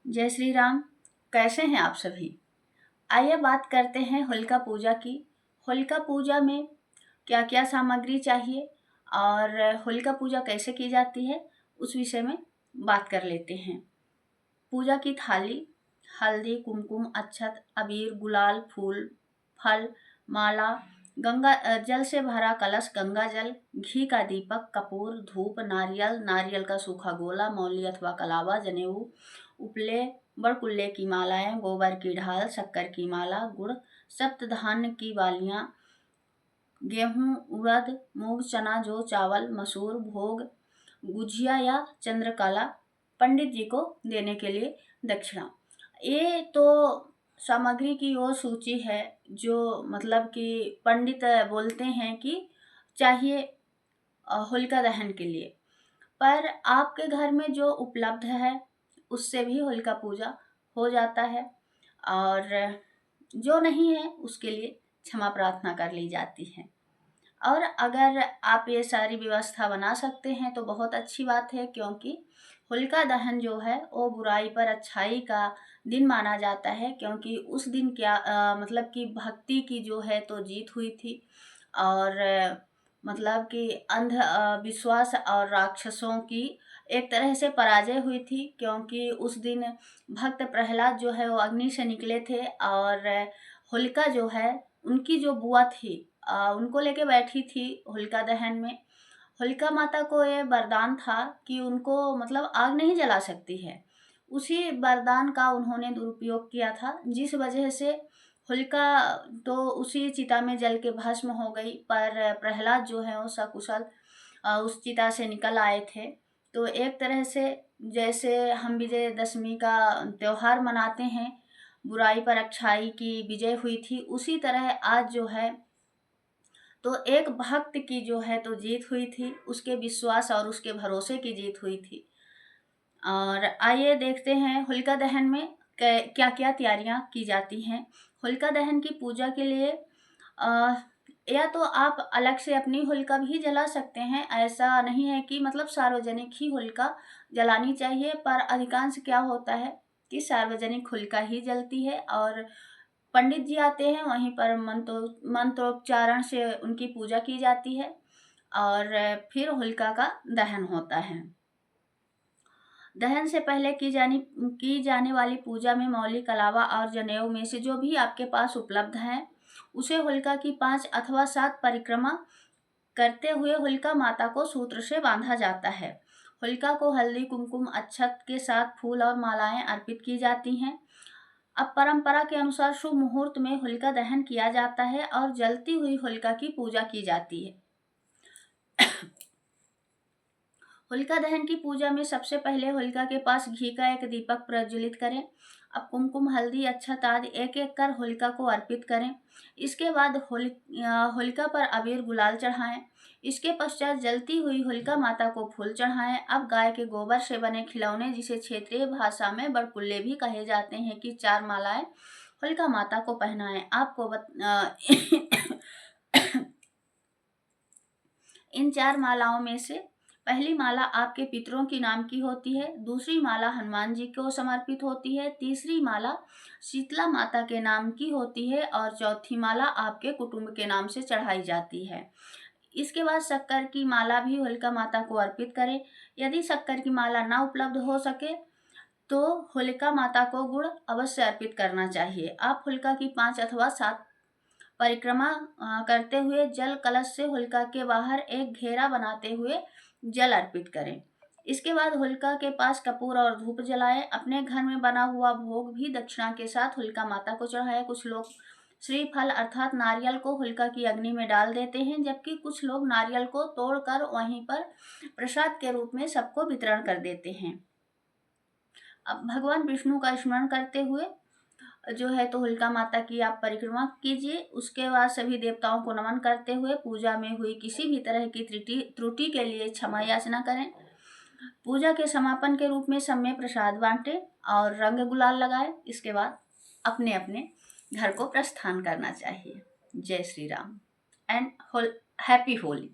जय श्री राम। कैसे हैं आप सभी। आइए बात करते हैं होलिका पूजा की। होलिका पूजा में क्या क्या सामग्री चाहिए और होलिका पूजा कैसे की जाती है उस विषय में बात कर लेते हैं। पूजा की थाली, हल्दी, कुमकुम, अक्षत, अबीर, गुलाल, फूल, फल, माला, गंगा जल से भरा कलश, गंगा जल, घी का दीपक, कपूर, धूप, नारियल, नारियल का सूखा गोला, मौली अथवा कलावा, जनेऊ, उपले, बड़कुल्ले की मालाएं, गोबर की ढाल, शक्कर की माला, गुड़, सप्तधान्य की बालियां, गेहूं, उड़द, मूंग, चना, जौ, चावल, मसूर, भोग, गुजिया या चंद्रकला, पंडित जी को देने के लिए दक्षिणा। ये तो सामग्री की वो सूची है जो मतलब कि पंडित बोलते हैं कि चाहिए होलिका दहन के लिए। पर आपके घर में जो उपलब्ध है उससे भी होलिका पूजा हो जाता है और जो नहीं है उसके लिए क्षमा प्रार्थना कर ली जाती है। और अगर आप ये सारी व्यवस्था बना सकते हैं तो बहुत अच्छी बात है, क्योंकि होलिका दहन जो है वो बुराई पर अच्छाई का दिन माना जाता है। क्योंकि उस दिन क्या मतलब कि भक्ति की जो है तो जीत हुई थी और मतलब कि विश्वास और राक्षसों की एक तरह से पराजय हुई थी। क्योंकि उस दिन भक्त प्रहलाद जो है वो अग्नि से निकले थे और होलिका जो है उनकी जो बुआ थी उनको लेके बैठी थी होलिका दहन में। होलिका माता को ये वरदान था कि उनको मतलब आग नहीं जला सकती है। उसी वरदान का उन्होंने दुरुपयोग किया था, जिस वजह से होलिका तो उसी चिता में जल के भस्म हो गई। पर प्रहलाद जो है वो सकुशल उस चिता से निकल आए थे। तो एक तरह से जैसे हम विजयदशमी का त्योहार मनाते हैं, बुराई पर अच्छाई की विजय हुई थी, उसी तरह आज जो है तो एक भक्त की जो है तो जीत हुई थी, उसके विश्वास और उसके भरोसे की जीत हुई थी। और आइए देखते हैं होलिका दहन में क्या क्या तैयारियां की जाती हैं। होलिका दहन की पूजा के लिए या तो आप अलग से अपनी होलिका भी जला सकते हैं। ऐसा नहीं है कि मतलब सार्वजनिक ही होलिका जलानी चाहिए, पर अधिकांश क्या होता है कि सार्वजनिक होलिका ही जलती है और पंडित जी आते हैं, वहीं पर मंत्रोच्चारण से उनकी पूजा की जाती है और फिर होलिका का दहन होता है। दहन से पहले की जाने वाली पूजा में मौली, कलावा और जनेऊ में से जो भी आपके पास उपलब्ध है उसे होलिका की 5 अथवा 7 परिक्रमा करते हुए होलिका माता को सूत्र से बांधा जाता है। होलिका को हल्दी, कुमकुम, अक्षत के साथ फूल और मालाएं अर्पित की जाती हैं। अब परंपरा के अनुसार शुभ मुहूर्त में होलिका दहन किया जाता है और जलती हुई होलिका की पूजा की जाती है। होलिका दहन की पूजा में सबसे पहले होलिका के पास घी का एक दीपक प्रज्वलित करें। अब कुमकुम, हल्दी, अक्षत आदि एक एक कर होलिका को अर्पित करें। इसके बाद होलिका पर अबीर गुलाल चढ़ाएं। इसके पश्चात जलती हुई होलिका माता को फूल चढ़ाएं। अब गाय के गोबर से बने खिलौने, जिसे क्षेत्रीय भाषा में बड़कुल्ले भी कहे जाते हैं, की 4 मालाएं होलिका माता को पहनाएं। इन 4 मालाओं में से पहली माला आपके पितरों के नाम की होती है, दूसरी माला हनुमान जी को समर्पित होती है, तीसरी माला शीतला माता के नाम की होती है और चौथी माला आपके कुटुंब के नाम से चढ़ाई जाती है। इसके बाद शक्कर की माला भी होलिका माता को अर्पित करें। यदि शक्कर की माला ना उपलब्ध हो सके तो होलिका माता को गुड़ अवश्य अर्पित करना चाहिए। आप होलिका की 5 अथवा 7 परिक्रमा करते हुए जल कलश से होलिका के बाहर एक घेरा बनाते हुए जल अर्पित करें। इसके बाद होलिका के पास कपूर और धूप जलाएं। अपने घर में बना हुआ भोग भी दक्षिणा के साथ होलिका माता को चढ़ाएं। कुछ लोग श्रीफल अर्थात नारियल को होलिका की अग्नि में डाल देते हैं, जबकि कुछ लोग नारियल को तोड़कर वहीं पर प्रसाद के रूप में सबको वितरण कर देते हैं। अब भगवान विष्णु का स्मरण करते हुए जो है तो होलिका माता की आप परिक्रमा कीजिए। उसके बाद सभी देवताओं को नमन करते हुए पूजा में हुई किसी भी तरह की त्रुटि के लिए क्षमा याचना करें। पूजा के समापन के रूप में सब में प्रसाद बांटें और रंग गुलाल लगाएं। इसके बाद अपने अपने घर को प्रस्थान करना चाहिए। जय श्री राम एंड हैप्पी होली।